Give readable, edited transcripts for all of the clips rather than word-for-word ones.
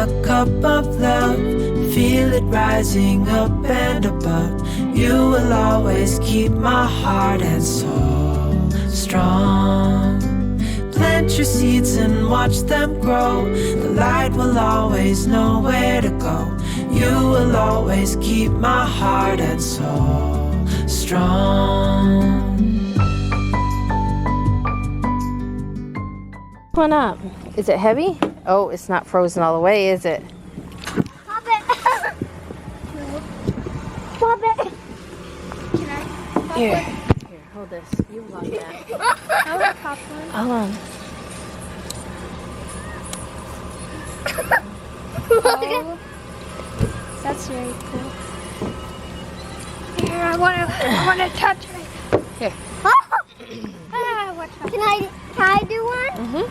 a cup of love, feel it rising up and above. You will always keep my heart and soul strong. Plant your seeds and watch them grow. The light will always know where to go. You will always keep my heart and soul strong. One up. Is it heavy? Oh, it's not frozen all the way, is it? Pop it. Pop it. Can I? Pop Here. it? Here, hold this. You love that. I want pop one. Hold on. Oh, that's very cool. Here, I want to touch it. Here. Can I do one? Mm-hmm.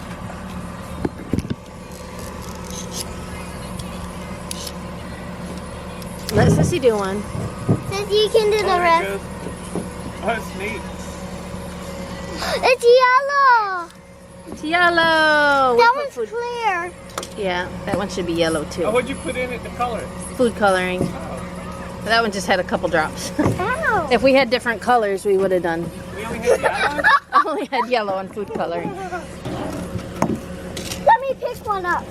Let Sissy do one. Says you can do the rest. Oh, that's neat. It's yellow. It's yellow. That one's clear. Yeah, that one should be yellow too. Oh, what'd you put in it to color it? Food coloring. Oh. That one just had a couple drops. Ow. If we had different colors, we would have done. We only had yellow? I only had yellow and food coloring. Let me pick one up.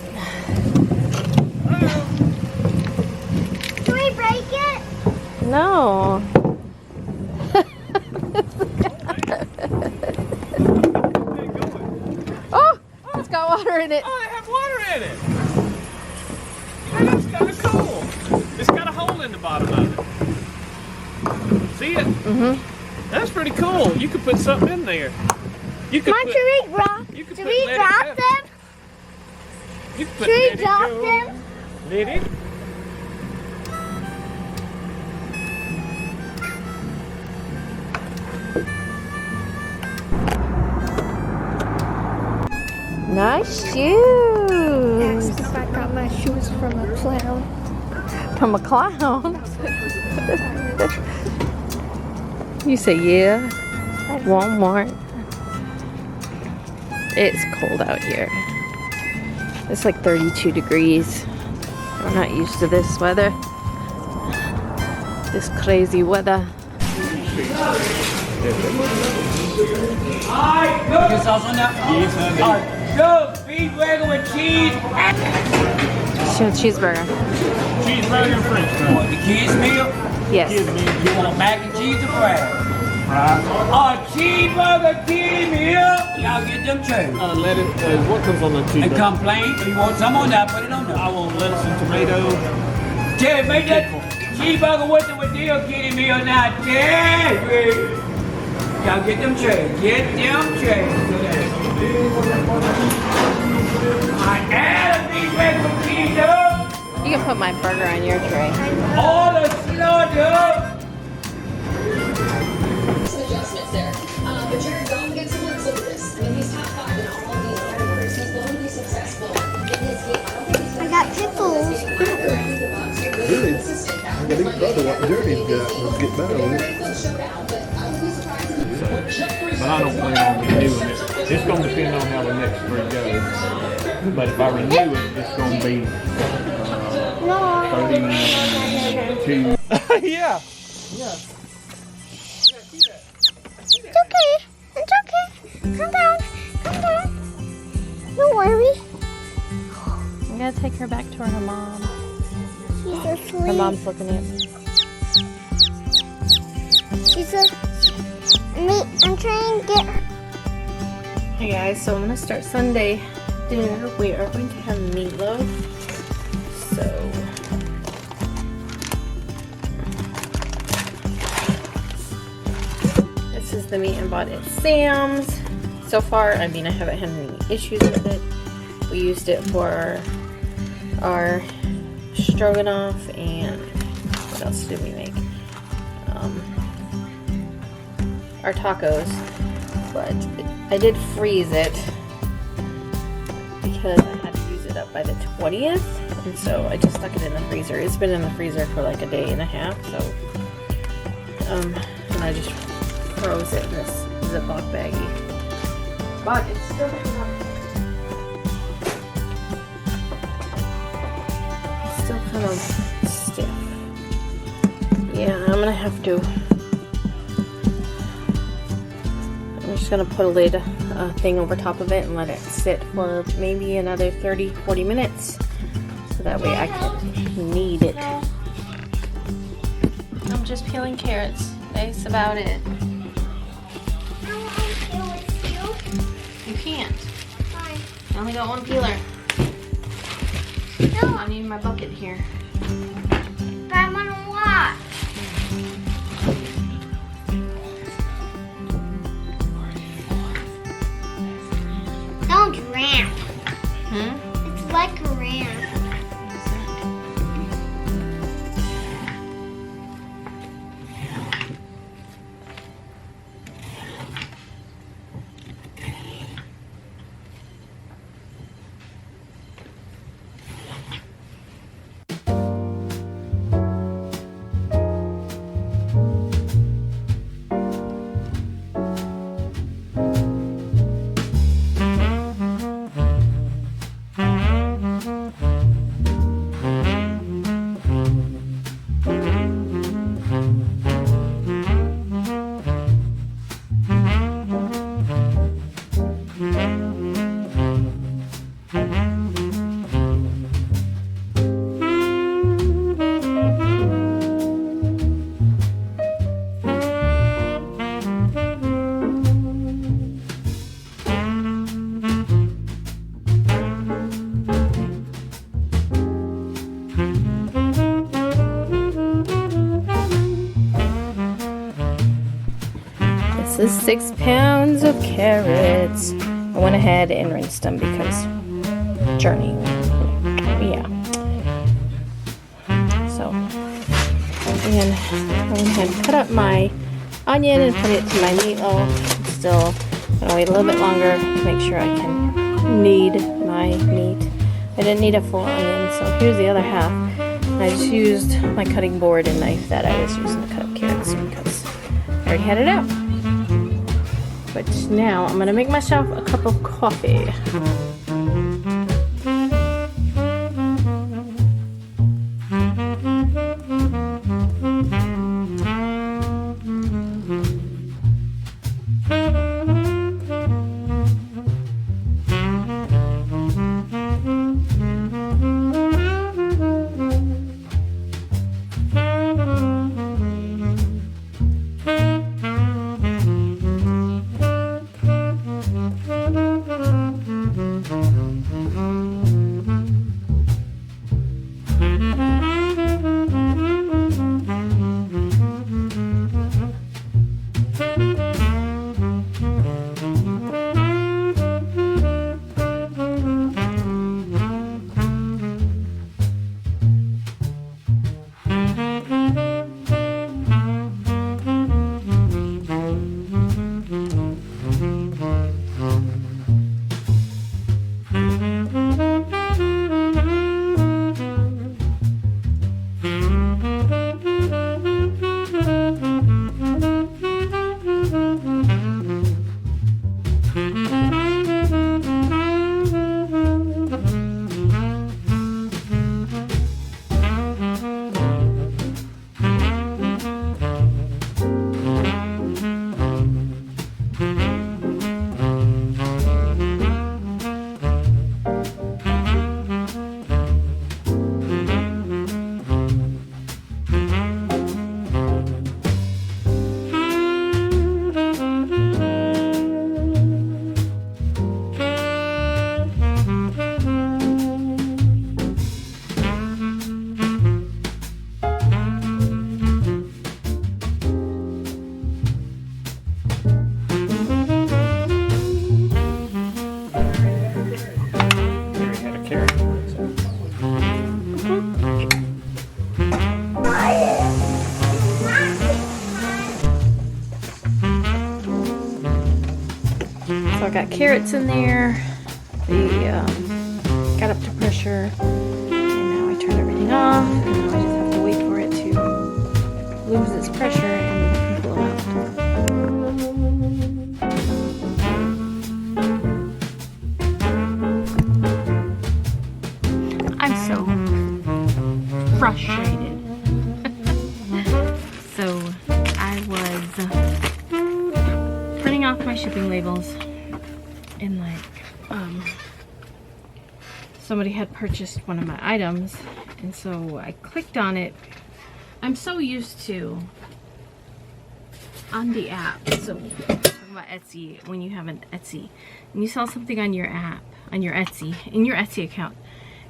Can we break it? No. Oh, it's got water in it. Oh, it has water in it. That's kind of cool. It's got a hole in the bottom of it. See it? Mm-hmm. That's pretty cool. You could put something in there. You could Mom, put, should we drop? you could Should put we let it drop go. them? You could put Should we let it drop go. them? Let it. Nice shoes. Yes, I got my shoes from a clown. From a clown. You say yeah. Walmart. It's cold out here. It's like 32 degrees. I'm not used to this weather. This crazy weather. Your sauce on that? Yes, honey. Alright, go beef burger with cheese. Cheeseburger. Cheeseburger and French You fries. want the kids meal? Yes. Kids meal. You want mac and cheese or fries? Fries. Cheeseburger kids meal. Y'all get them trays. Let it. What comes on the And cheeseburger? complain. If you want some on that, put it on I there. want lettuce and tomato. Jerry, make that cheeseburger with the deal kitty meal now, Jerry. Y'all get them trays. Get them trays. Alright, add a beef burger with cheese up. You can put my burger on your tray. All the slaughter. Some adjustments there. But Jared Goff gets a glimpse of this. I mean, he's top 5 in all of these categories. He's going to be successful in his game. I don't think he's I got pickles. consistent. I got his brother, what Journey's got, will get better with it. Showdown, but I would be surprised if But I don't plan on renewing it. It's going to depend on how the next 3 goes. But if I renew it, it's going to be 32. Yeah. It's okay. It's okay. Calm down. Calm down. Don't worry. I'm gonna take her back to her mom. She's Her asleep. mom's looking at me. I'm trying to get her. Hey guys, so I'm gonna start Sunday dinner. We are going to have meatloaf. So this is the meat I bought at Sam's. So far, I mean, I haven't had any issues with it. We used it for our stroganoff and what else did we make? Our tacos, but I did freeze it because I had to use it up by the 20th, and so I just stuck it in the freezer. It's been in the freezer for like a day and a half, so and I just froze it in this Ziploc baggie. But it's still of stiff. Yeah, I'm gonna have to. I'm just gonna put a lid thing over top of it and let it sit for maybe another 30-40 minutes so that way I can knead it. I'm just peeling carrots. That's about it. You can't. Why? I only got one peeler. No, I need my bucket here. but I want to watch. Don't ramp. It's like a ramp. This is 6 pounds of carrots. I went ahead and rinsed them because journey. Yeah. So, and I went ahead and cut up my onion and put it to my meatloaf. Still gonna wait a little bit longer to make sure I can knead my meat. I didn't need a full onion, so here's the other half. I just used my cutting board and knife that I was using to cut up carrots because I already had it out. But now I'm gonna make myself a cup of coffee. So I got carrots in there. They got up to pressure, and now I turned everything off. And now I just have to wait for it to lose its pressure and blow out. I'm so frustrated. So I was printing off my shipping labels, and like somebody had purchased one of my items, and so I clicked on it. I'm so used to on the app. So talking about Etsy, when you have an Etsy and you sell something on your app, on your Etsy, in your Etsy account,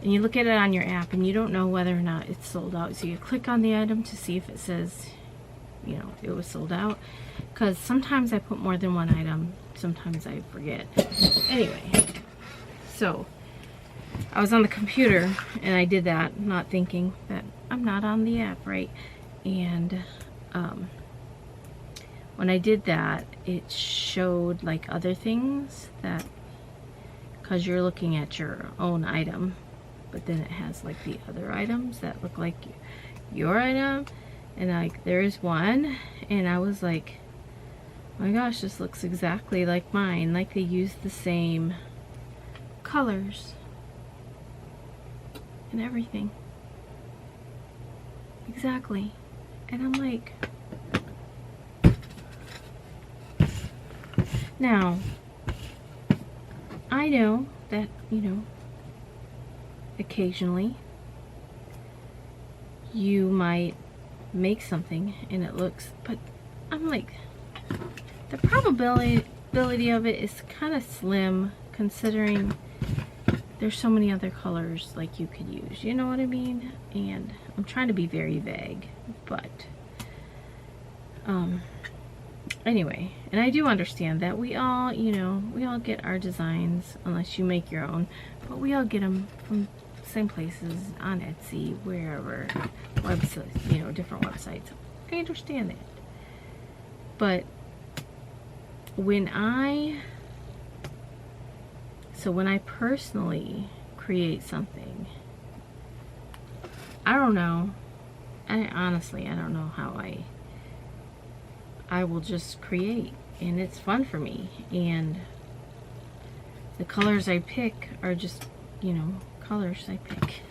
and you look at it on your app and you don't know whether or not it's sold out, so you click on the item to see if it says, you know, it was sold out, because sometimes I put more than one item, sometimes I forget. Anyway, so I was on the computer and I did that, not thinking that I'm not on the app, right? And when I did that, it showed like other things that, because you're looking at your own item, but then it has like the other items that look like your item, and like there's one, and I was like, oh my gosh, this looks exactly like mine, like they used the same colors and everything exactly. And I'm like, now I know that, you know, occasionally you might make something and it looks, but I'm like, the probability of it is kind of slim, considering there's so many other colors like you could use, you know what I mean? And I'm trying to be very vague, but anyway, and I do understand that we all, you know, we all get our designs, unless you make your own, but we all get them from same places, on Etsy, wherever, websites, you know, different websites. I understand that. But when I personally create something, I don't know, honestly, I don't know how I will just create, and it's fun for me, and the colors I pick are just, you know, colors I pick.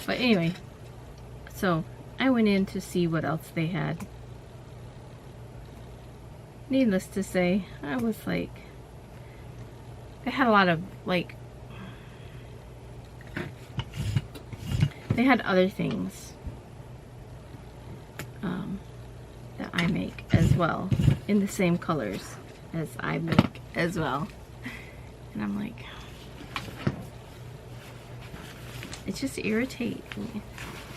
But anyway, so I went in to see what else they had. Needless to say, I was like, they had a lot of like, they had other things that I make as well, in the same colors as I make as well. And I'm like, it just irritates me.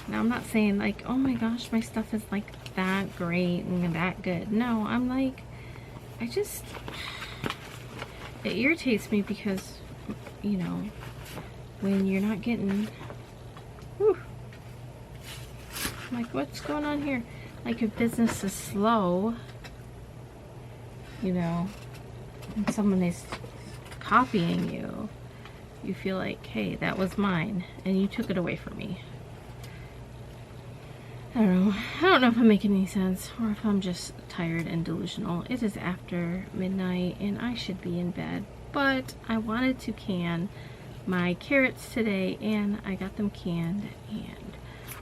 Now I'm not saying like, oh my gosh, my stuff is like that great and that good. No, I'm like, I just, it irritates me because, you know, when you're not getting, whew, I'm like, what's going on here? Like, if business is slow, you know, and someone is copying you, you feel like, hey, that was mine and you took it away from me. I don't know if I'm making any sense, or if I'm just tired and delusional. It is after midnight and I should be in bed, but I wanted to can my carrots today, and I got them canned, and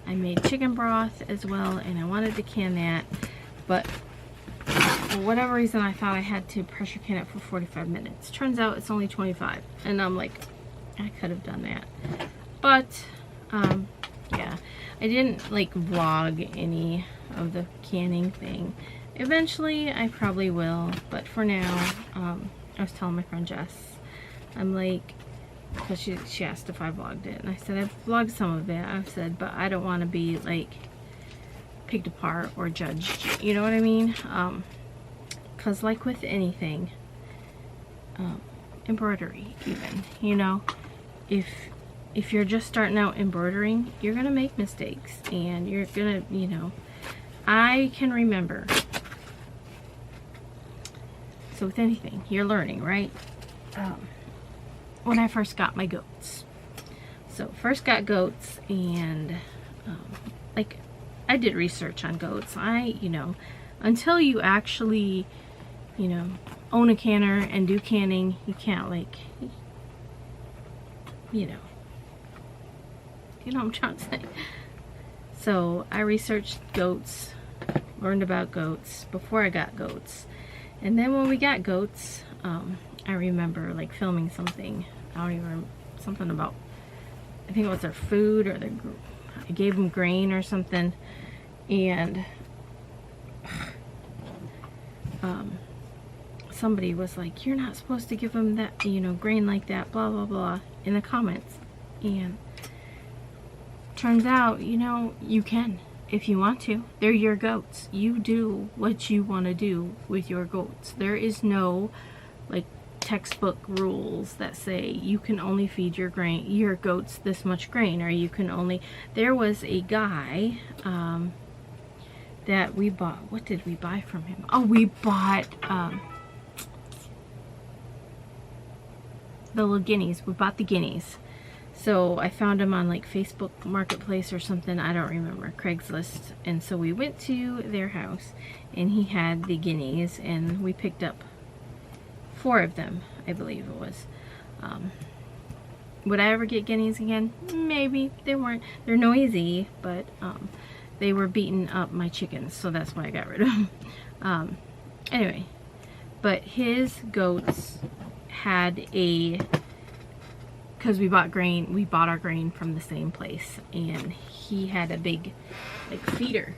I made chicken broth as well, and I wanted to can that, but for whatever reason I thought I had to pressure can it for 45 minutes. Turns out it's only 25, and I'm like, I could have done that. But yeah, I didn't like vlog any of the canning thing. Eventually I probably will, but for now, I was telling my friend Jess, I'm like, because she asked if I vlogged it, and I said I've vlogged some of it. I've said, but I don't want to be like picked apart or judged, you know what I mean? Because like with anything, embroidery even, you know, if you're just starting out embroidering, you're gonna make mistakes, and you're gonna, you know, I can remember, so with anything you're learning, right? When I first got my goats, so first got goats, and like, I did research on goats. You know, until you actually, you know, own a canner and do canning, you can't, like, you know, You know what I'm trying to say? So I researched goats, learned about goats before I got goats. And then when we got goats, I remember like filming something. I don't even remember, something about, I think it was their food or I gave them grain or something. And somebody was like, you're not supposed to give them that, you know, grain like that, blah, blah, blah, in the comments. And turns out, you know, you can if you want to. They're your goats. You do what you want to do with your goats. There is no like textbook rules that say you can only feed your goats this much grain, or you can only. There was a guy that we bought. What did we buy from him? Oh, we bought the little guineas. We bought the guineas. So I found him on like Facebook Marketplace or something, I don't remember, Craigslist. And so we went to their house and he had the guineas and we picked up 4 of them, I believe it was. Would I ever get guineas again? Maybe. They're noisy, but they were beating up my chickens, so that's why I got rid of them. Anyway, but his goats had because we bought our grain from the same place, and he had a big like feeder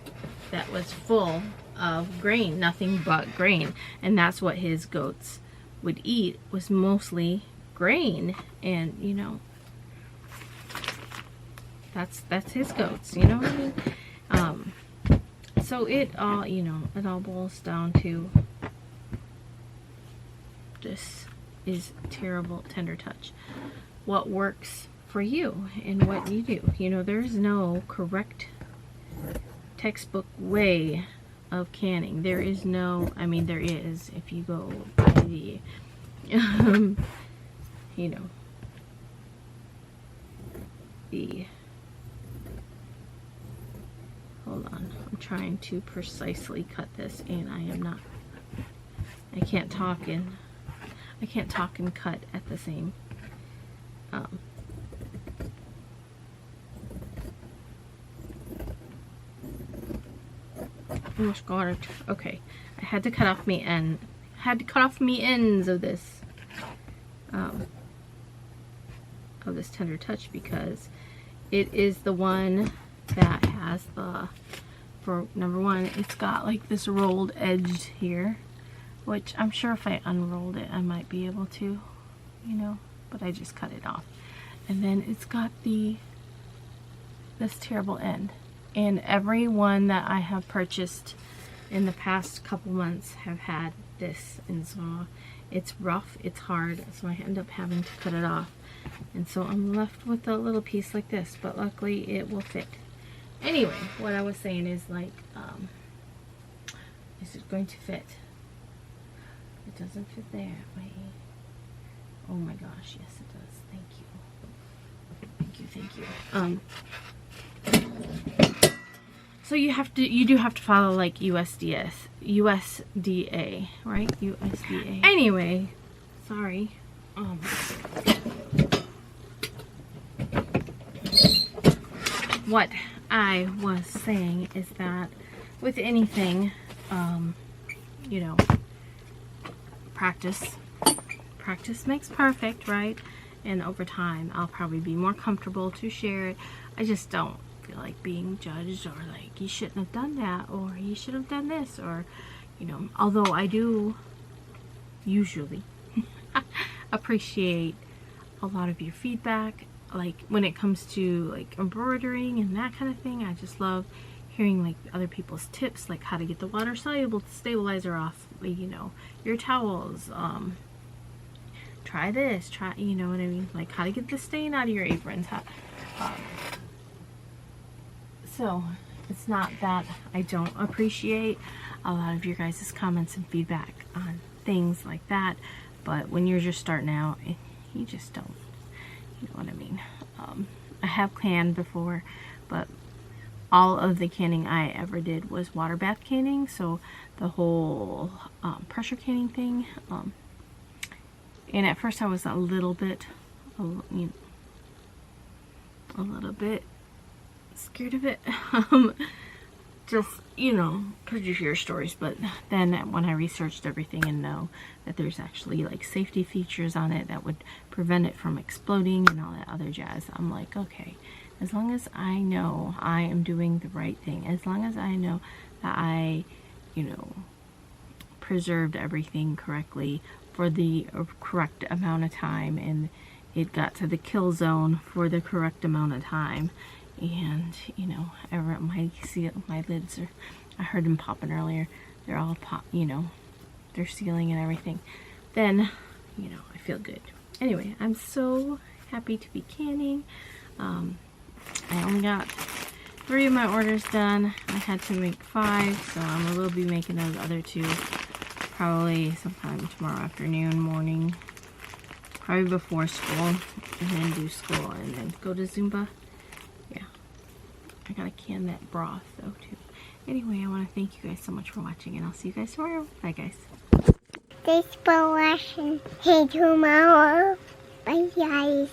that was full of grain, nothing but grain, and that's what his goats would eat, was mostly grain. And you know, that's his goats, you know what I mean? So it all, you know, it all boils down to this is terrible tender touch. What works for you and what you do. You know, there's no correct textbook way of canning. There is no, I mean, there is if you go by the, you know, hold on, I'm trying to precisely cut this and I am not, I can't talk and cut at the same. Oh God, okay. I had to cut off me ends of this tender touch, because it is the one that has the, for number one, it's got like this rolled edge here, which I'm sure if I unrolled it I might be able to, you know, but I just cut it off. And then it's got this terrible end. And every one that I have purchased in the past couple months have had this, and so it's rough, it's hard, so I end up having to cut it off. And so I'm left with a little piece like this, but luckily it will fit. Anyway, what I was saying is like, is it going to fit? It doesn't fit that way. Oh my gosh, yes it does. Thank you. So you do have to follow like USDA, right? USDA. Anyway, sorry. What I was saying is that with anything, you know, practice makes perfect, right? And over time I'll probably be more comfortable to share it. I just don't feel like being judged, or like you shouldn't have done that, or you should have done this, or, you know, although I do usually appreciate a lot of your feedback, like when it comes to like embroidering and that kind of thing. I just love hearing like other people's tips, like how to get the water soluble stabilizer off, you know, your towels. Try this, you know what I mean, like how to get the stain out of your aprons. So it's not that I don't appreciate a lot of your guys' comments and feedback on things like that, but when you're just starting out, you just don't, you know what I mean. I have canned before, but all of the canning I ever did was water bath canning, so the whole pressure canning thing, and at first I was a little bit scared of it. Just, you know, because you hear stories, but then when I researched everything and know that there's actually like safety features on it that would prevent it from exploding and all that other jazz, I'm like, okay, as long as I know I am doing the right thing, as long as I know that I, you know, preserved everything correctly for the correct amount of time and it got to the kill zone for the correct amount of time. And you know, my lids are, I heard them popping earlier, they're all pop, you know, they're sealing and everything, then, you know, I feel good. Anyway, I'm so happy to be canning. I only got 3 of my orders done. I had to make 5, so I will be making those other 2 probably sometime tomorrow afternoon, morning, probably before school, and then do school and then go to Zumba. I gotta can that broth though too. Anyway, I want to thank you guys so much for watching, and I'll see you guys tomorrow. Bye guys. Thanks for watching. Hey tomorrow. Bye guys.